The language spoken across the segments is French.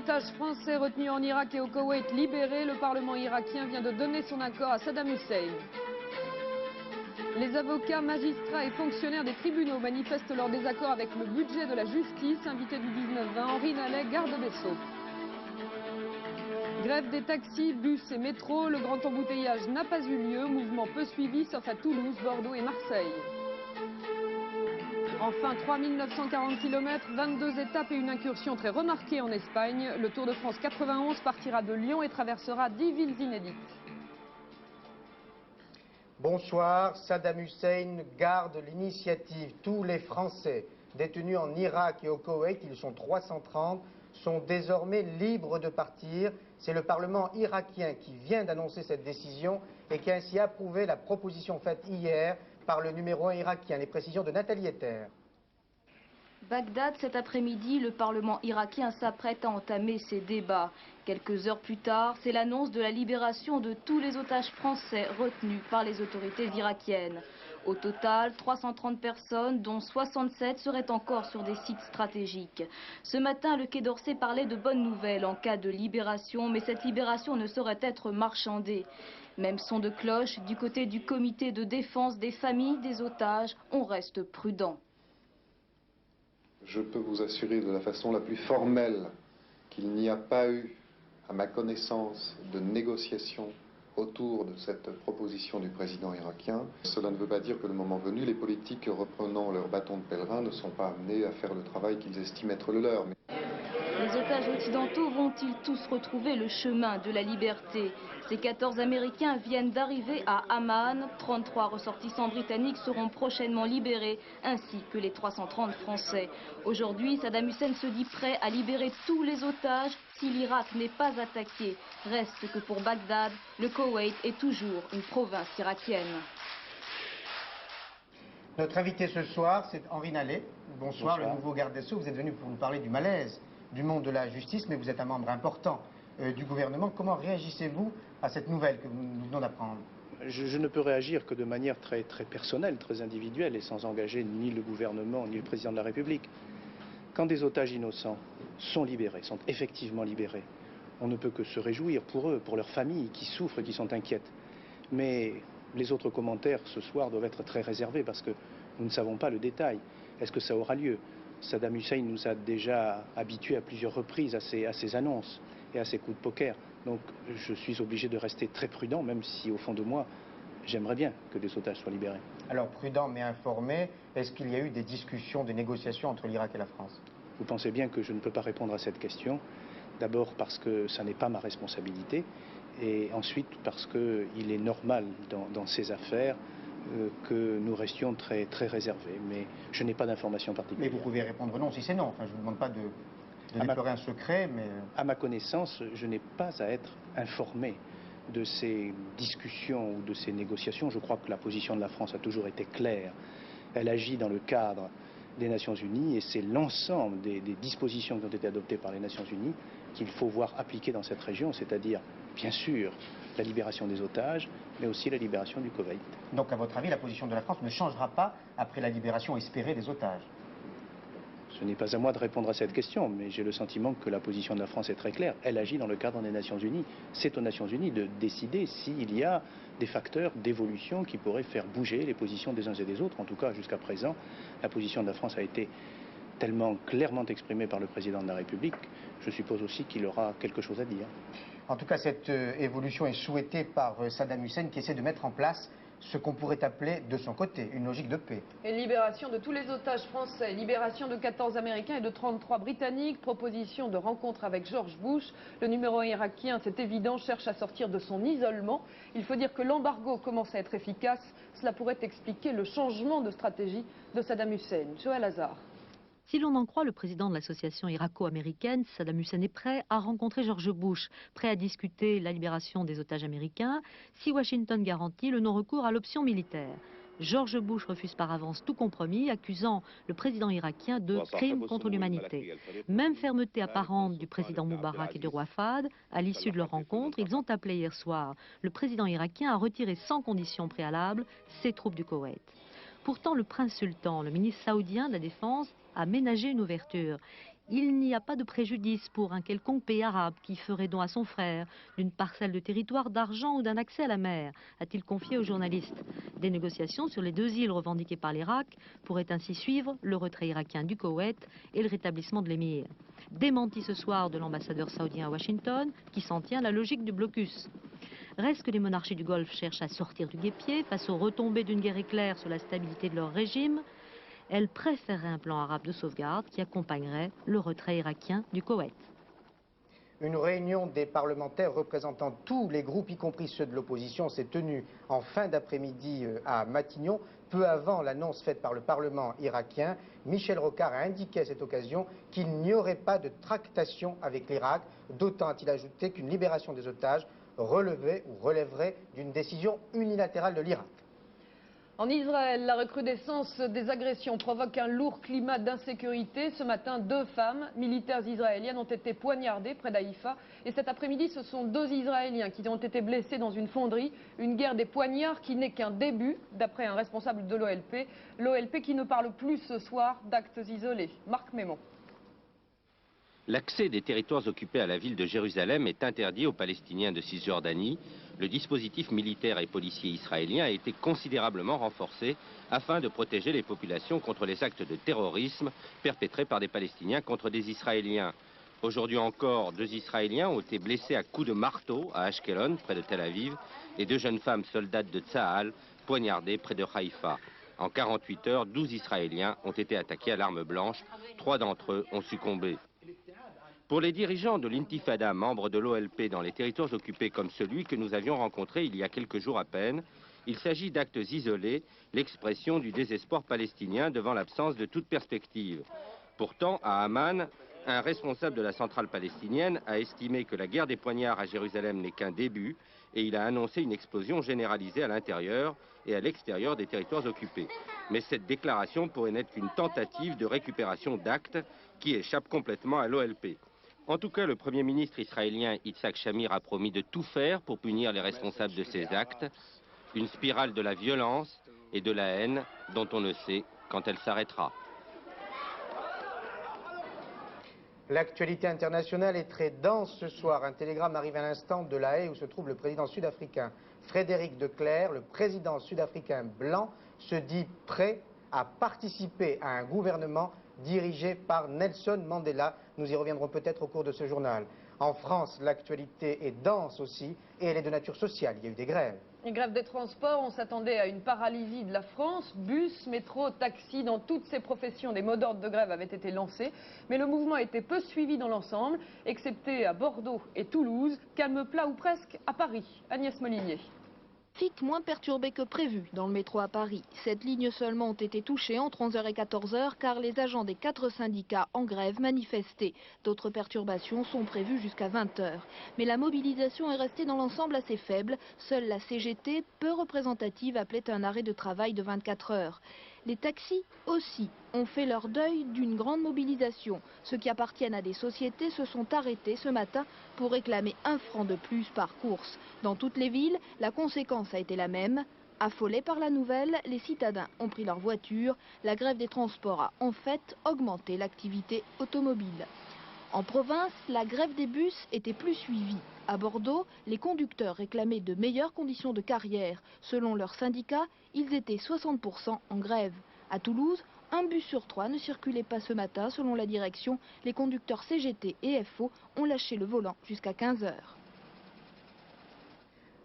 otages français retenus en Irak et au Koweït libérés, le Parlement irakien vient de donner son accord à Saddam Hussein. Les avocats, magistrats et fonctionnaires des tribunaux manifestent leur désaccord avec le budget de la justice. Invité du 19-20, Henri Nallet, garde des Sceaux. Grève des taxis, bus et métros, le grand embouteillage n'a pas eu lieu, mouvement peu suivi sauf à Toulouse, Bordeaux et Marseille. Enfin, 3940 km, 22 étapes et une incursion très remarquée en Espagne. Le Tour de France 91 partira de Lyon et traversera 10 villes inédites. Bonsoir, Saddam Hussein garde l'initiative. Tous les Français détenus en Irak et au Koweït, ils sont 330, sont désormais libres de partir. C'est le Parlement irakien qui vient d'annoncer cette décision et qui a ainsi approuvé la proposition faite hier par le numéro 1 irakien. Les précisions de Nathalie Ether. Bagdad, cet après-midi, le Parlement irakien s'apprête à entamer ses débats. Quelques heures plus tard, c'est l'annonce de la libération de tous les otages français retenus par les autorités irakiennes. Au total, 330 personnes, dont 67 seraient encore sur des sites stratégiques. Ce matin, le Quai d'Orsay parlait de bonnes nouvelles en cas de libération, mais cette libération ne saurait être marchandée. Même son de cloche, du côté du comité de défense des familles des otages, on reste prudent. Je peux vous assurer de la façon la plus formelle qu'il n'y a pas eu, à ma connaissance, de négociation autour de cette proposition du président irakien. Cela ne veut pas dire que le moment venu, les politiques reprenant leur bâton de pèlerin ne sont pas amenés à faire le travail qu'ils estiment être le leur. Les otages occidentaux vont-ils tous retrouver le chemin de la liberté? Ces 14 Américains viennent d'arriver à Amman. 33 ressortissants britanniques seront prochainement libérés, ainsi que les 330 Français. Aujourd'hui, Saddam Hussein se dit prêt à libérer tous les otages si l'Irak n'est pas attaqué. Reste que pour Bagdad, le Koweït est toujours une province irakienne. Notre invité ce soir, c'est Henri Nallet. Bonsoir, le nouveau garde des Sceaux. Vous êtes venu pour nous parler du malaise du monde de la justice, mais vous êtes un membre important du gouvernement. Comment réagissez-vous à cette nouvelle que nous venons d'apprendre? Je ne peux réagir que de manière très personnelle, très individuelle et sans engager ni le gouvernement ni le président de la République. Quand des otages innocents sont libérés, sont effectivement libérés, on ne peut que se réjouir pour eux, pour leurs familles qui souffrent et qui sont inquiètes. Mais les autres commentaires ce soir doivent être très réservés parce que nous ne savons pas le détail. Est-ce que ça aura lieu? Saddam Hussein nous a déjà habitués à plusieurs reprises à ces annonces et à ces coups de poker. Donc je suis obligé de rester très prudent, même si au fond de moi, j'aimerais bien que des otages soient libérés. Alors prudent mais informé, est-ce qu'il y a eu des discussions, des négociations entre l'Irak et la France? Vous pensez bien que je ne peux pas répondre à cette question. D'abord parce que ça n'est pas ma responsabilité, et ensuite parce qu'il est normal dans ces affaires que nous restions très réservés. Mais je n'ai pas d'informations particulières. Mais vous pouvez répondre non si c'est non. Enfin, je ne vous demande pas de déplorer un secret, mais... À ma connaissance, je n'ai pas à être informé de ces discussions ou de ces négociations. Je crois que la position de la France a toujours été claire. Elle agit dans le cadre des Nations Unies et c'est l'ensemble des dispositions qui ont été adoptées par les Nations Unies qu'il faut voir appliquées dans cette région, c'est-à-dire, bien sûr, la libération des otages, mais aussi la libération du Koweït. Donc, à votre avis, la position de la France ne changera pas après la libération espérée des otages? Ce n'est pas à moi de répondre à cette question, mais j'ai le sentiment que la position de la France est très claire. Elle agit dans le cadre des Nations Unies. C'est aux Nations Unies de décider s'il y a des facteurs d'évolution qui pourraient faire bouger les positions des uns et des autres. En tout cas, jusqu'à présent, la position de la France a été tellement clairement exprimée par le président de la République. Je suppose aussi qu'il aura quelque chose à dire. En tout cas, cette évolution est souhaitée par Saddam Hussein qui essaie de mettre en place ce qu'on pourrait appeler de son côté une logique de paix. Et libération de tous les otages français, libération de 14 Américains et de 33 Britanniques, proposition de rencontre avec George Bush. Le numéro 1 irakien, c'est évident, cherche à sortir de son isolement. Il faut dire que l'embargo commence à être efficace. Cela pourrait expliquer le changement de stratégie de Saddam Hussein. Joël Hazard. Si l'on en croit le président de l'association irako-américaine, Saddam Hussein est prêt à rencontrer George Bush, prêt à discuter la libération des otages américains, si Washington garantit le non-recours à l'option militaire. George Bush refuse par avance tout compromis, accusant le président irakien de crimes contre l'humanité. Même fermeté apparente du président Moubarak et du roi Fahd. À l'issue de leur rencontre, ils ont appelé hier soir le président irakien à retirer sans condition préalable ses troupes du Koweït. Pourtant, le prince sultan, le ministre saoudien de la Défense, a ménagé une ouverture. Il n'y a pas de préjudice pour un quelconque pays arabe qui ferait don à son frère d'une parcelle de territoire, d'argent ou d'un accès à la mer, a-t-il confié aux journalistes. Des négociations sur les 2 îles revendiquées par l'Irak pourraient ainsi suivre le retrait irakien du Koweït et le rétablissement de l'émir. Démenti ce soir de l'ambassadeur saoudien à Washington, qui s'en tient à la logique du blocus. Reste que les monarchies du Golfe cherchent à sortir du guêpier face aux retombées d'une guerre éclair sur la stabilité de leur régime. Elles préféreraient un plan arabe de sauvegarde qui accompagnerait le retrait irakien du Koweït. Une réunion des parlementaires représentant tous les groupes, y compris ceux de l'opposition, s'est tenue en fin d'après-midi à Matignon, peu avant l'annonce faite par le Parlement irakien. Michel Rocard a indiqué à cette occasion qu'il n'y aurait pas de tractation avec l'Irak, d'autant a-t-il ajouté qu'une libération des otages relèverait d'une décision unilatérale de l'Irak. En Israël, la recrudescence des agressions provoque un lourd climat d'insécurité. Ce matin, 2 femmes militaires israéliennes ont été poignardées près d'Haïfa. Et cet après-midi, ce sont 2 Israéliens qui ont été blessés dans une fonderie. Une guerre des poignards qui n'est qu'un début, d'après un responsable de l'OLP. L'OLP qui ne parle plus ce soir d'actes isolés. Marc Mémon. L'accès des territoires occupés à la ville de Jérusalem est interdit aux Palestiniens de Cisjordanie. Le dispositif militaire et policier israélien a été considérablement renforcé afin de protéger les populations contre les actes de terrorisme perpétrés par des Palestiniens contre des Israéliens. Aujourd'hui encore, 2 Israéliens ont été blessés à coups de marteau à Ashkelon, près de Tel Aviv, et 2 jeunes femmes soldates de Tsahal poignardées près de Haïfa. En 48 heures, 12 Israéliens ont été attaqués à l'arme blanche. 3 d'entre eux ont succombé. Pour les dirigeants de l'Intifada, membres de l'OLP dans les territoires occupés comme celui que nous avions rencontré il y a quelques jours à peine, il s'agit d'actes isolés, l'expression du désespoir palestinien devant l'absence de toute perspective. Pourtant, à Amman, un responsable de la centrale palestinienne a estimé que la guerre des poignards à Jérusalem n'est qu'un début et il a annoncé une explosion généralisée à l'intérieur et à l'extérieur des territoires occupés. Mais cette déclaration pourrait n'être qu'une tentative de récupération d'actes qui échappe complètement à l'OLP. En tout cas, le Premier ministre israélien Yitzhak Shamir a promis de tout faire pour punir les responsables de ces actes. Une spirale de la violence et de la haine dont on ne sait quand elle s'arrêtera. L'actualité internationale est très dense ce soir. Un télégramme arrive à l'instant de La Haye où se trouve le président sud-africain Frédéric de Klerk. Le président sud-africain blanc se dit prêt à participer à un gouvernement dirigé par Nelson Mandela. Nous y reviendrons peut-être au cours de ce journal. En France, l'actualité est dense aussi et elle est de nature sociale. Il y a eu des grèves. Les grèves des transports, on s'attendait à une paralysie de la France. Bus, métro, taxi, dans toutes ces professions, des mots d'ordre de grève avaient été lancés. Mais le mouvement a été peu suivi dans l'ensemble, excepté à Bordeaux et Toulouse. Calme plat ou presque à Paris. Agnès Molinier. Trafic moins perturbé que prévu dans le métro à Paris. 7 lignes seulement ont été touchées entre 11h et 14h car les agents des 4 syndicats en grève manifestaient. D'autres perturbations sont prévues jusqu'à 20h. Mais la mobilisation est restée dans l'ensemble assez faible. Seule la CGT, peu représentative, appelait un arrêt de travail de 24 heures. Les taxis aussi ont fait leur deuil d'une grande mobilisation. Ceux qui appartiennent à des sociétés se sont arrêtés ce matin pour réclamer 1 franc de plus par course. Dans toutes les villes, la conséquence a été la même. Affolés par la nouvelle, les citadins ont pris leur voiture. La grève des transports a en fait augmenté l'activité automobile. En province, la grève des bus était plus suivie. À Bordeaux, les conducteurs réclamaient de meilleures conditions de carrière. Selon leur syndicat, ils étaient 60% en grève. À Toulouse, un bus sur 3 ne circulait pas ce matin. Selon la direction, les conducteurs CGT et FO ont lâché le volant jusqu'à 15h.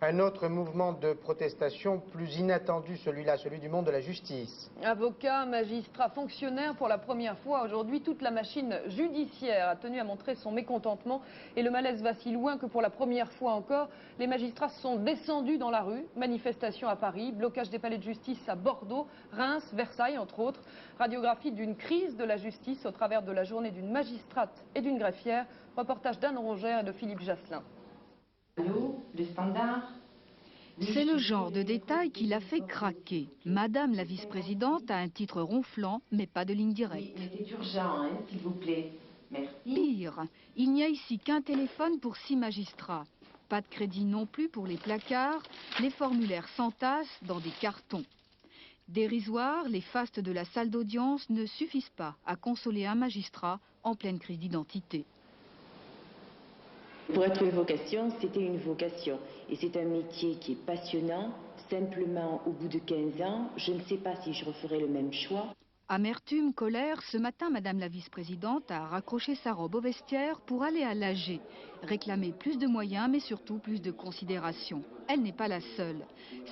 Un autre mouvement de protestation plus inattendu, celui-là, celui du monde de la justice. Avocats, magistrats, fonctionnaires, pour la première fois aujourd'hui, toute la machine judiciaire a tenu à montrer son mécontentement. Et le malaise va si loin que pour la première fois encore, les magistrats sont descendus dans la rue. Manifestation à Paris, blocage des palais de justice à Bordeaux, Reims, Versailles entre autres. Radiographie d'une crise de la justice au travers de la journée d'une magistrate et d'une greffière. Reportage d'Anne Rongère et de Philippe Jasselin. C'est le genre de détail qui l'a fait craquer. Madame la vice-présidente a un titre ronflant, mais pas de ligne directe. C'est urgent, hein, s'il vous plaît. Merci. Pire, il n'y a ici qu'un téléphone pour 6 magistrats. Pas de crédit non plus pour les placards, les formulaires s'entassent dans des cartons. Dérisoires, les fastes de la salle d'audience ne suffisent pas à consoler un magistrat en pleine crise d'identité. Pour être une vocation, c'était une vocation. Et c'est un métier qui est passionnant. Simplement, au bout de 15 ans, je ne sais pas si je referai le même choix. Amertume, colère, ce matin, Madame la vice-présidente a raccroché sa robe au vestiaire pour aller à l'AG. Réclamer plus de moyens, mais surtout plus de considération. Elle n'est pas la seule.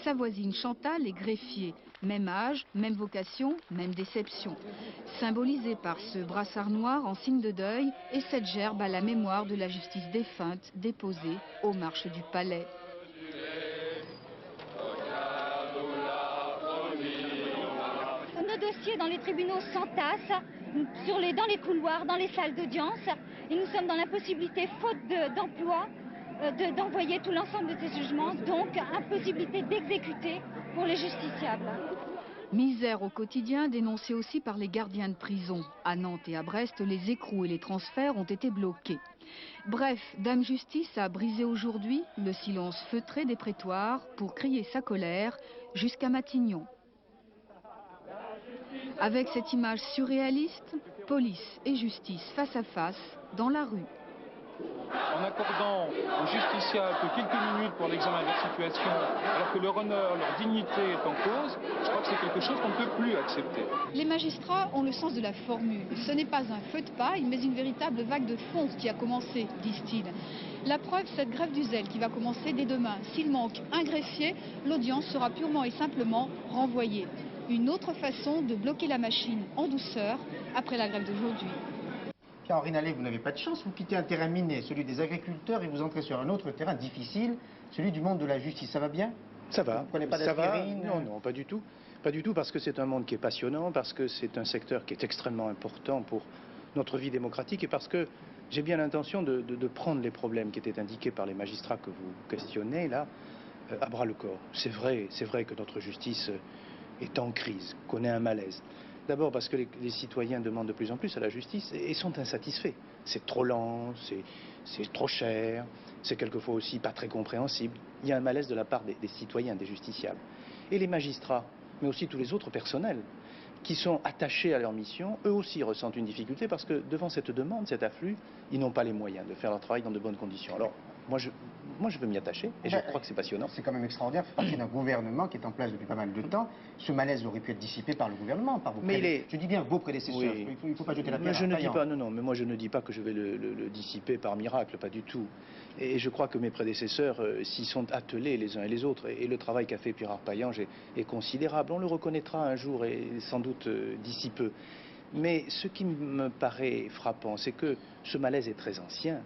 Sa voisine Chantal est greffier. Même âge, même vocation, même déception. Symbolisée par ce brassard noir en signe de deuil et cette gerbe à la mémoire de la justice défunte déposée aux marches du palais. Nos dossiers dans les tribunaux s'entassent, dans les couloirs, dans les salles d'audience, et nous sommes dans l'impossibilité, faute d'emploi, d'envoyer tout l'ensemble de ces jugements, donc impossibilité d'exécuter pour les justiciables. Misère au quotidien dénoncée aussi par les gardiens de prison. À Nantes et à Brest, les écrous et les transferts ont été bloqués. Bref, Dame Justice a brisé aujourd'hui le silence feutré des prétoires pour crier sa colère jusqu'à Matignon. Avec cette image surréaliste, police et justice face à face dans la rue. En accordant aux justiciables que quelques minutes pour l'examen de leur situation, alors que leur honneur, leur dignité est en cause, je crois que c'est quelque chose qu'on ne peut plus accepter. Les magistrats ont le sens de la formule. Ce n'est pas un feu de paille, mais une véritable vague de fond qui a commencé, disent-ils. La preuve, cette grève du zèle qui va commencer dès demain. S'il manque un greffier, l'audience sera purement et simplement renvoyée. Une autre façon de bloquer la machine en douceur après la grève d'aujourd'hui. Pierre-Henri Nallet, vous n'avez pas de chance, vous quittez un terrain miné, celui des agriculteurs, et vous entrez sur un autre terrain difficile, celui du monde de la justice. Ça va bien? Ça va. Vous ne prenez pas Ça va. d'aspirine? Non, non, pas du tout. Pas du tout, parce que c'est un monde qui est passionnant, parce que c'est un secteur qui est extrêmement important pour notre vie démocratique, et parce que j'ai bien l'intention de prendre les problèmes qui étaient indiqués par les magistrats que vous questionnez, là, à bras le corps. C'est vrai que notre justice est en crise, connaît un malaise. D'abord parce que les citoyens demandent de plus en plus à la justice et sont insatisfaits. C'est trop lent, c'est trop cher, c'est quelquefois aussi pas très compréhensible. Il y a un malaise de la part des citoyens, des justiciables. Et les magistrats, mais aussi tous les autres personnels qui sont attachés à leur mission, eux aussi ressentent une difficulté parce que devant cette demande, cet afflux, ils n'ont pas les moyens de faire leur travail dans de bonnes conditions. Alors, moi je veux m'y attacher et je crois que c'est passionnant. C'est quand même extraordinaire, vous faites partie d'un gouvernement qui est en place depuis pas mal de temps. Ce malaise aurait pu être dissipé par le gouvernement, par vos prédécesseurs. Je dis bien vos prédécesseurs, oui. Il ne faut pas jeter la pierre. Mais je ne dis pas, non, mais moi je ne dis pas que je vais le dissiper par miracle, pas du tout. Et je crois que mes prédécesseurs s'y sont attelés les uns et les autres. Et le travail qu'a fait Pierre Arpaillange est considérable. On le reconnaîtra un jour et sans doute d'ici peu. Mais ce qui me paraît frappant, c'est que ce malaise est très ancien.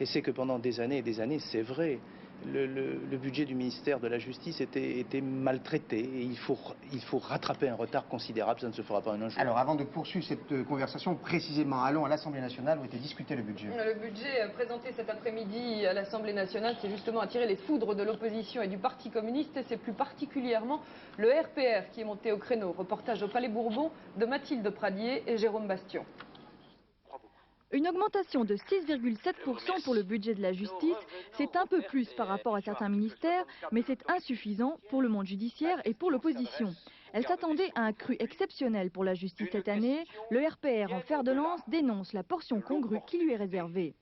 Et c'est que pendant des années et des années, c'est vrai, le budget du ministère de la Justice était maltraité. Et il faut rattraper un retard considérable, ça ne se fera pas en un jour. Alors, avant de poursuivre cette conversation, précisément, allons à l'Assemblée nationale où était discuté le budget. Le budget présenté cet après-midi à l'Assemblée nationale, c'est justement attirer les foudres de l'opposition et du Parti communiste. Et c'est plus particulièrement le RPR qui est monté au créneau. Reportage au Palais Bourbon de Mathilde Pradier et Jérôme Bastion. Une augmentation de 6,7% pour le budget de la justice, c'est un peu plus par rapport à certains ministères, mais c'est insuffisant pour le monde judiciaire et pour l'opposition. Elle s'attendait à un cru exceptionnel pour la justice cette année. Le RPR en fer de lance dénonce la portion congrue qui lui est réservée.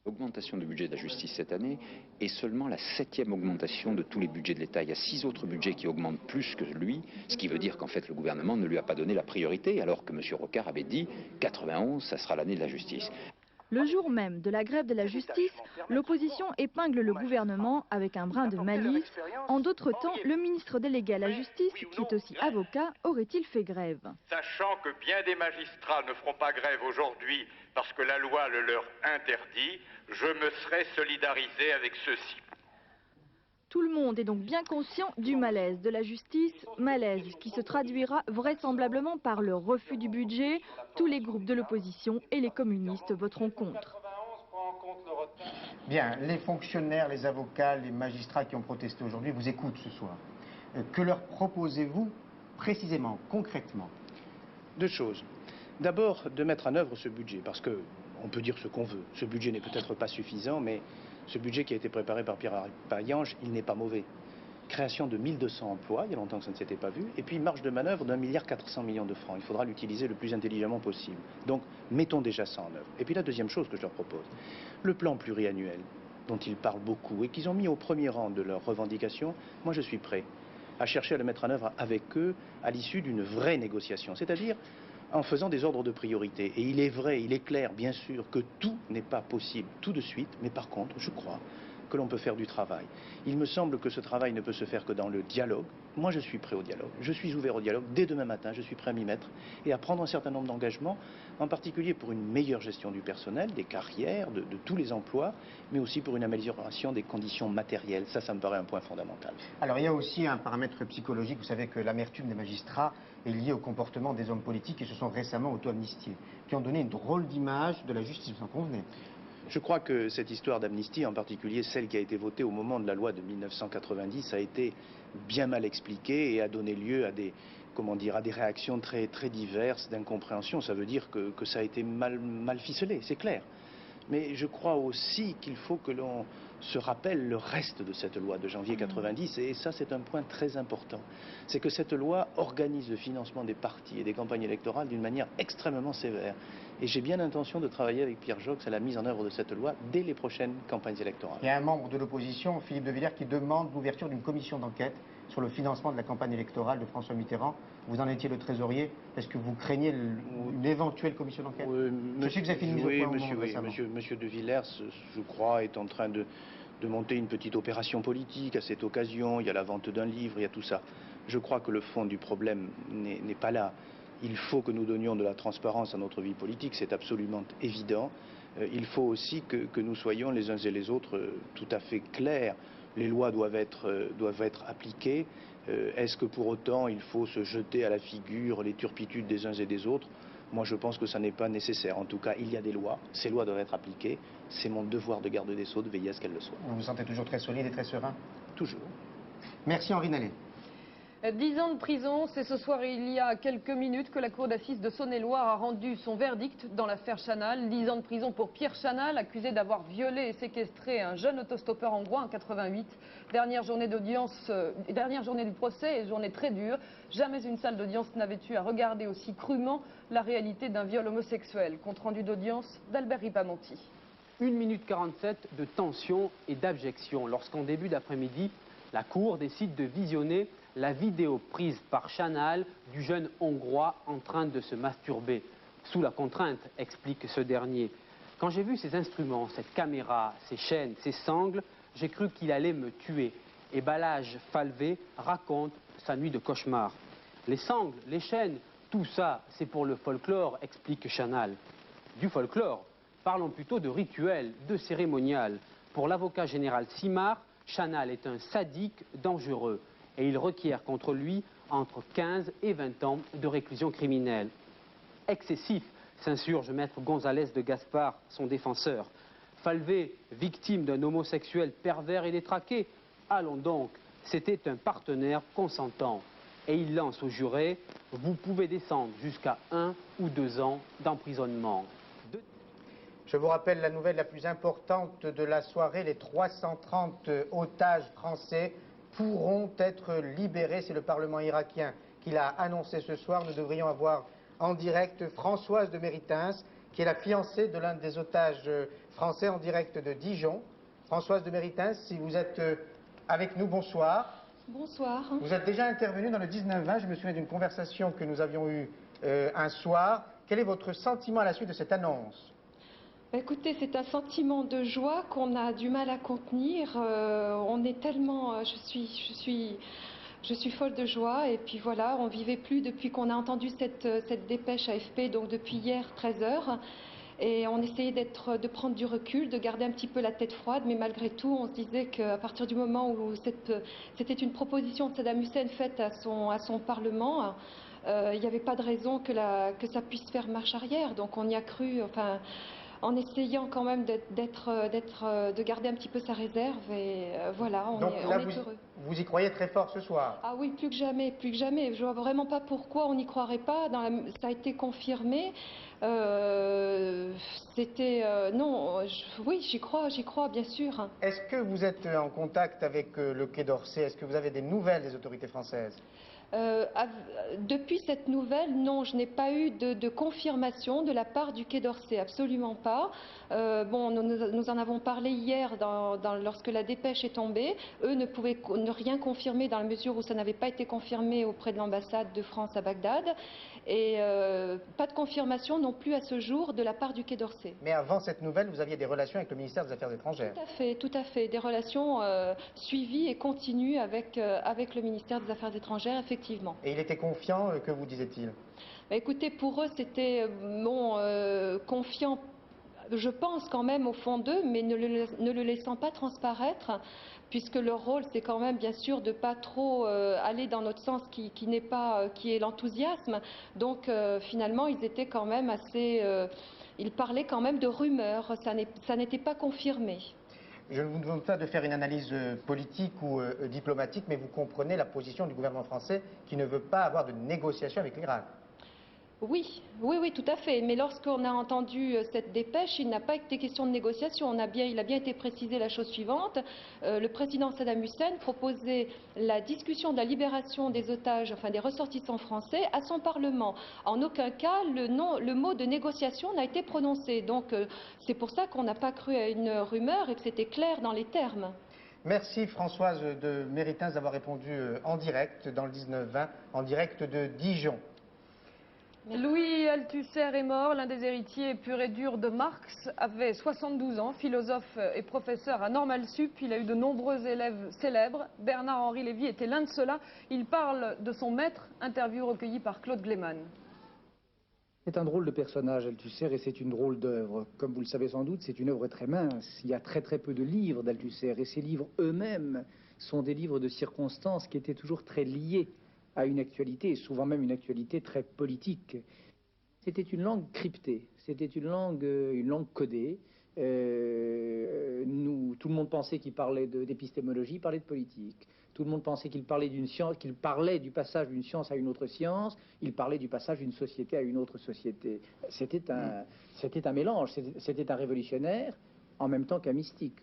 L'augmentation du budget de la justice cette année est seulement la 7e augmentation de tous les budgets de l'État. Il y a 6 autres budgets qui augmentent plus que lui, ce qui veut dire qu'en fait le gouvernement ne lui a pas donné la priorité, alors que M. Rocard avait dit 91, ça sera l'année de la justice. Le jour même de la grève de la justice, l'opposition épingle le gouvernement avec un brin de malice. En d'autres temps, le ministre délégué à la justice, qui est aussi avocat, aurait-il fait grève? Sachant que bien des magistrats ne feront pas grève aujourd'hui parce que la loi le leur interdit, je me serais solidarisé avec ceux-ci. Tout le monde est donc bien conscient du malaise de la justice, malaise qui se traduira vraisemblablement par le refus du budget. Tous les groupes de l'opposition et les communistes voteront contre. Bien, les fonctionnaires, les avocats, les magistrats qui ont protesté aujourd'hui vous écoutent ce soir. Que leur proposez-vous précisément, concrètement? Deux choses. D'abord, de mettre en œuvre ce budget, parce qu'on peut dire ce qu'on veut. Ce budget n'est peut-être pas suffisant, mais ce budget qui a été préparé par Pierre Arpaillange, il n'est pas mauvais. création de 1200 emplois, il y a longtemps que ça ne s'était pas vu, et puis marge de manœuvre d'1,4 milliard de francs. Il faudra l'utiliser le plus intelligemment possible. Donc, mettons déjà ça en œuvre. Et puis la deuxième chose que je leur propose, le plan pluriannuel, dont ils parlent beaucoup et qu'ils ont mis au premier rang de leurs revendications, moi je suis prêt à chercher à le mettre en œuvre avec eux à l'issue d'une vraie négociation, c'est-à-dire en faisant des ordres de priorité. Et il est vrai, il est clair, bien sûr, que tout n'est pas possible tout de suite, mais par contre, je crois que l'on peut faire du travail. Il me semble que ce travail ne peut se faire que dans le dialogue. Moi, je suis prêt au dialogue. Je suis ouvert au dialogue. Dès demain matin, je suis prêt à m'y mettre et à prendre un certain nombre d'engagements, en particulier pour une meilleure gestion du personnel, des carrières, de tous les emplois, mais aussi pour une amélioration des conditions matérielles. Ça me paraît un point fondamental. Alors, il y a aussi un paramètre psychologique. Vous savez que l'amertume des magistrats est liée au comportement des hommes politiques qui se sont récemment auto-amnistiés, qui ont donné une drôle d'image de la justice, vous en convenez? Je crois que cette histoire d'amnistie, en particulier celle qui a été votée au moment de la loi de 1990, a été bien mal expliquée et a donné lieu à des, à des réactions très diverses, d'incompréhension. Ça veut dire que ça a été mal ficelé, c'est clair. Mais je crois aussi qu'il faut que l'on se rappelle le reste de cette loi de janvier 90, et ça c'est un point très important. C'est que cette loi organise le financement des partis et des campagnes électorales d'une manière extrêmement sévère. Et j'ai bien l'intention de travailler avec Pierre Joxe à la mise en œuvre de cette loi dès les prochaines campagnes électorales. Il y a un membre de l'opposition, Philippe de Villers, qui demande l'ouverture d'une commission d'enquête sur le financement de la campagne électorale de François Mitterrand. Vous en étiez le trésorier. Est-ce que vous craignez une éventuelle commission d'enquête? Je sais que vous avez fait une mise au point au monde récemment. Monsieur de Villers, je crois, est en train de monter une petite opération politique à cette occasion. Il y a la vente d'un livre, il y a tout ça. Je crois que le fond du problème n'est pas là. Il faut que nous donnions de la transparence à notre vie politique, c'est absolument évident. Il faut aussi que nous soyons les uns et les autres tout à fait clairs. Les lois doivent être appliquées. Est-ce que pour autant il faut se jeter à la figure les turpitudes des uns et des autres? Moi je pense que ça n'est pas nécessaire. En tout cas, il y a des lois, ces lois doivent être appliquées. C'est mon devoir de garde des Sceaux de veiller à ce qu'elles le soient. Vous vous sentez toujours très solide et très serein? Toujours. Merci Henri Nallet. 10 ans de prison, c'est ce soir il y a quelques minutes que la cour d'assises de Saône-et-Loire a rendu son verdict dans l'affaire Chanal. 10 ans de prison pour Pierre Chanal, accusé d'avoir violé et séquestré un jeune autostoppeur hongrois en 88. Dernière journée d'audience, dernière journée du procès et journée très dure. Jamais une salle d'audience n'avait eu à regarder aussi crûment la réalité d'un viol homosexuel. Compte rendu d'audience d'Albert Ripamonti. 1 minute 47 de tension et d'abjection lorsqu'en début d'après-midi, la cour décide de visionner la vidéo prise par Chanal du jeune Hongrois en train de se masturber. Sous la contrainte, explique ce dernier. Quand j'ai vu ces instruments, cette caméra, ces chaînes, ces sangles, j'ai cru qu'il allait me tuer. Et Balázs Falvé raconte sa nuit de cauchemar. Les sangles, les chaînes, tout ça, c'est pour le folklore, explique Chanal. Du folklore, parlons plutôt de rituel, de cérémonial. Pour l'avocat général Simard, Chanal est un sadique dangereux. Et il requiert contre lui entre 15 et 20 ans de réclusion criminelle. Excessif, s'insurge maître González de Gaspard, son défenseur. Falvé, victime d'un homosexuel pervers et détraqué. Allons donc, c'était un partenaire consentant. Et il lance au juré, vous pouvez descendre jusqu'à 1 ou 2 ans d'emprisonnement. Je vous rappelle la nouvelle la plus importante de la soirée, les 330 otages français pourront être libérés. C'est le Parlement irakien qui l'a annoncé ce soir. Nous devrions avoir en direct Françoise de Méritens, qui est la fiancée de l'un des otages français, en direct de Dijon. Françoise de Méritens, si vous êtes avec nous, bonsoir. Bonsoir. Vous êtes déjà intervenue dans le 19-20. Je me souviens d'une conversation que nous avions eue un soir. Quel est votre sentiment à la suite de cette annonce? Écoutez, c'est un sentiment de joie qu'on a du mal à contenir. On est tellement... Je suis folle de joie. Et puis voilà, on ne vivait plus depuis qu'on a entendu cette dépêche AFP, donc depuis hier, 13h. Et on essayait de prendre du recul, de garder un petit peu la tête froide. Mais malgré tout, on se disait qu'à partir du moment où c'était une proposition de Saddam Hussein faite à son Parlement, il n'y avait pas de raison que ça puisse faire marche arrière. Donc on y a cru... Enfin, en essayant quand même de garder un petit peu sa réserve. Et voilà, on Donc est là, heureux. vous y croyez très fort ce soir? Ah oui, plus que jamais, plus que jamais. Je vois vraiment pas pourquoi on n'y croirait pas. Ça a été confirmé. Oui, j'y crois, bien sûr. Est-ce que vous êtes en contact avec le Quai d'Orsay? Est-ce que vous avez des nouvelles des autorités françaises? Depuis cette nouvelle, non, je n'ai pas eu de confirmation de la part du Quai d'Orsay, absolument pas. Nous en avons parlé hier lorsque la dépêche est tombée. Eux ne pouvaient rien confirmer dans la mesure où ça n'avait pas été confirmé auprès de l'ambassade de France à Bagdad. Et pas de confirmation non plus à ce jour de la part du Quai d'Orsay. Mais avant cette nouvelle, vous aviez des relations avec le ministère des Affaires étrangères? Tout à fait. Des relations suivies et continues avec le ministère des Affaires étrangères, effectivement. Et il était confiant, que vous disait-il? Écoutez, pour eux, c'était confiant, je pense quand même au fond d'eux, mais ne le laissant pas transparaître, puisque leur rôle, c'est quand même bien sûr de ne pas trop aller dans notre sens qui est l'enthousiasme. Donc finalement, ils étaient quand même assez... ils parlaient quand même de rumeurs, ça n'était pas confirmé. Je ne vous demande pas de faire une analyse politique ou diplomatique, mais vous comprenez la position du gouvernement français qui ne veut pas avoir de négociation avec l'Irak. Oui, tout à fait. Mais lorsqu'on a entendu cette dépêche, il n'a pas été question de négociation. Il a bien été précisé la chose suivante. Le président Saddam Hussein proposait la discussion de la libération des otages, enfin des ressortissants français, à son Parlement. En aucun cas, le mot de négociation n'a été prononcé. Donc c'est pour ça qu'on n'a pas cru à une rumeur et que c'était clair dans les termes. Merci Françoise de Méritens d'avoir répondu en direct dans le 19-20, en direct de Dijon. Louis Althusser est mort, l'un des héritiers pur et dur de Marx, avait 72 ans, philosophe et professeur à Normal Sup. Il a eu de nombreux élèves célèbres. Bernard-Henri Lévy était l'un de ceux-là. Il parle de son maître, interview recueillie par Claude Gleeman. C'est un drôle de personnage, Althusser, et c'est une drôle d'œuvre. Comme vous le savez sans doute, c'est une œuvre très mince. Il y a très peu de livres d'Althusser, et ces livres eux-mêmes sont des livres de circonstances qui étaient toujours très liés à une actualité, et souvent même une actualité très politique. C'était une langue cryptée, c'était une langue codée. Tout le monde pensait qu'il parlait d'épistémologie, il parlait de politique. Tout le monde pensait qu'il parlait d'une science, qu'il parlait du passage d'une science à une autre science, il parlait du passage d'une société à une autre société. C'était un mélange, c'était un révolutionnaire en même temps qu'un mystique.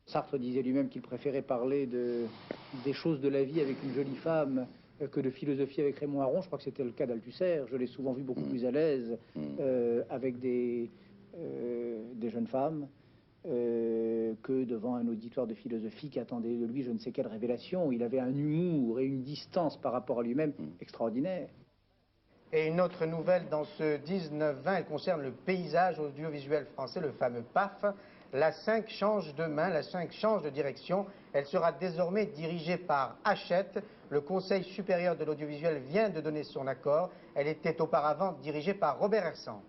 Sartre disait lui-même qu'il préférait parler des choses de la vie avec une jolie femme que de philosophie avec Raymond Aron. Je crois que c'était le cas d'Althusser. Je l'ai souvent vu beaucoup plus à l'aise avec des jeunes femmes que devant un auditoire de philosophie qui attendait de lui je ne sais quelle révélation. Il avait un humour et une distance par rapport à lui-même extraordinaire. Et une autre nouvelle dans ce 19-20, elle concerne le paysage audiovisuel français, le fameux PAF. La 5 change de main, la 5 change de direction. Elle sera désormais dirigée par Hachette. Le Conseil supérieur de l'audiovisuel vient de donner son accord. Elle était auparavant dirigée par Robert Hersan.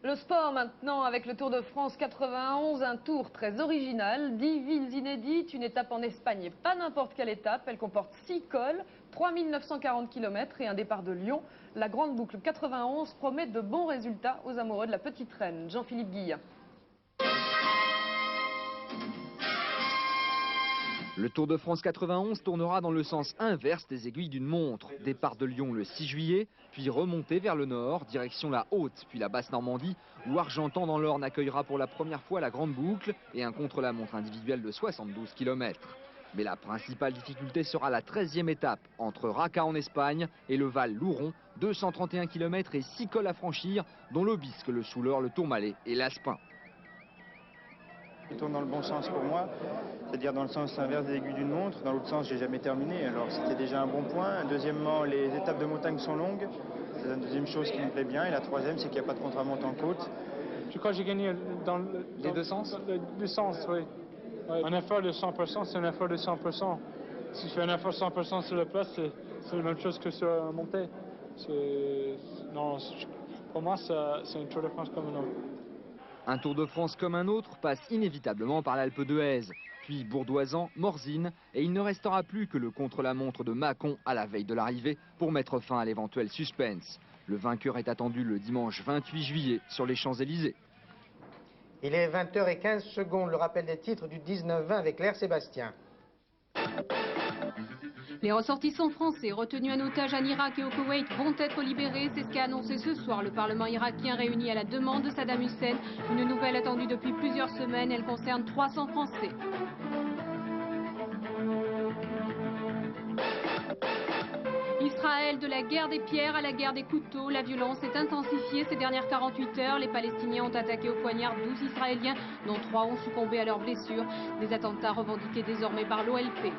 Le sport maintenant avec le Tour de France 91, un tour très original, 10 villes inédites, une étape en Espagne et pas n'importe quelle étape. Elle comporte 6 cols, 3940 km et un départ de Lyon. La grande boucle 91 promet de bons résultats aux amoureux de la petite reine. Jean-Philippe Guillat. Le Tour de France 91 tournera dans le sens inverse des aiguilles d'une montre. Départ de Lyon le 6 juillet, puis remontée vers le nord, direction la Haute, puis la Basse-Normandie, où Argentan dans l'Orne accueillera pour la première fois la grande boucle et un contre-la-montre individuel de 72 km. Mais la principale difficulté sera la 13e étape, entre Raca en Espagne et le Val Louron, 231 km et 6 cols à franchir, dont l'Aubisque, le Souleur, le Tourmalet et l'Aspin. Il tourne dans le bon sens pour moi, c'est-à-dire dans le sens inverse des aiguilles d'une montre. Dans l'autre sens, j'ai jamais terminé, alors c'était déjà un bon point. Deuxièmement, les étapes de montagne sont longues, c'est la deuxième chose qui me plaît bien. Et la troisième, c'est qu'il n'y a pas de contre-la-montre en côte. Je crois que j'ai gagné dans les deux sens. Dans les deux sens, oui. Ouais. Un effort de 100%, c'est un effort de 100%. Si je fais un effort 100% sur la place, c'est la même chose que sur la montée. Non, pour moi, c'est une Tour de France comme un autre. Un Tour de France comme un autre passe inévitablement par l'Alpe d'Huez, puis Bourdoisan, Morzine, et il ne restera plus que le contre-la-montre de Mâcon à la veille de l'arrivée pour mettre fin à l'éventuel suspense. Le vainqueur est attendu le dimanche 28 juillet sur les Champs-Élysées. Il est 20h15, le rappel des titres du 19-20 avec Claire Sébastien. Les ressortissants français retenus en otage en Irak et au Koweït vont être libérés. C'est ce qu'a annoncé ce soir le Parlement irakien réuni à la demande de Saddam Hussein. Une nouvelle attendue depuis plusieurs semaines. Elle concerne 300 Français. Israël, de la guerre des pierres à la guerre des couteaux, la violence s'est intensifiée ces dernières 48 heures. Les Palestiniens ont attaqué au poignard 12 Israéliens, dont 3 ont succombé à leurs blessures. Des attentats revendiqués désormais par l'OLP.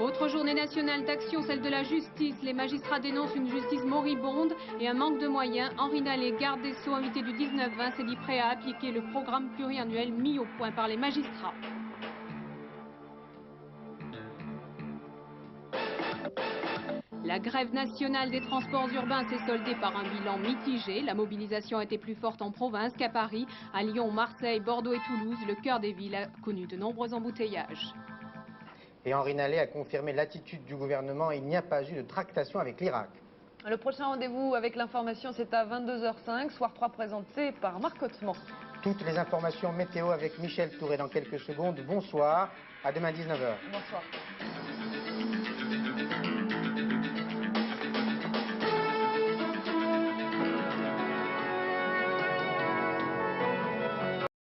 Autre journée nationale d'action, celle de la justice. Les magistrats dénoncent une justice moribonde et un manque de moyens. Henri Nallet, garde des Sceaux, invité du 19-20, s'est dit prêt à appliquer le programme pluriannuel mis au point par les magistrats. La grève nationale des transports urbains s'est soldée par un bilan mitigé. La mobilisation a été plus forte en province qu'à Paris. À Lyon, Marseille, Bordeaux et Toulouse, le cœur des villes a connu de nombreux embouteillages. Et Henri Nallet a confirmé l'attitude du gouvernement. Il n'y a pas eu de tractation avec l'Irak. Le prochain rendez-vous avec l'information, c'est à 22h05, Soir 3 présenté par Marc Hautement. Toutes les informations météo avec Michel Touré dans quelques secondes. Bonsoir, à demain 19h. Bonsoir.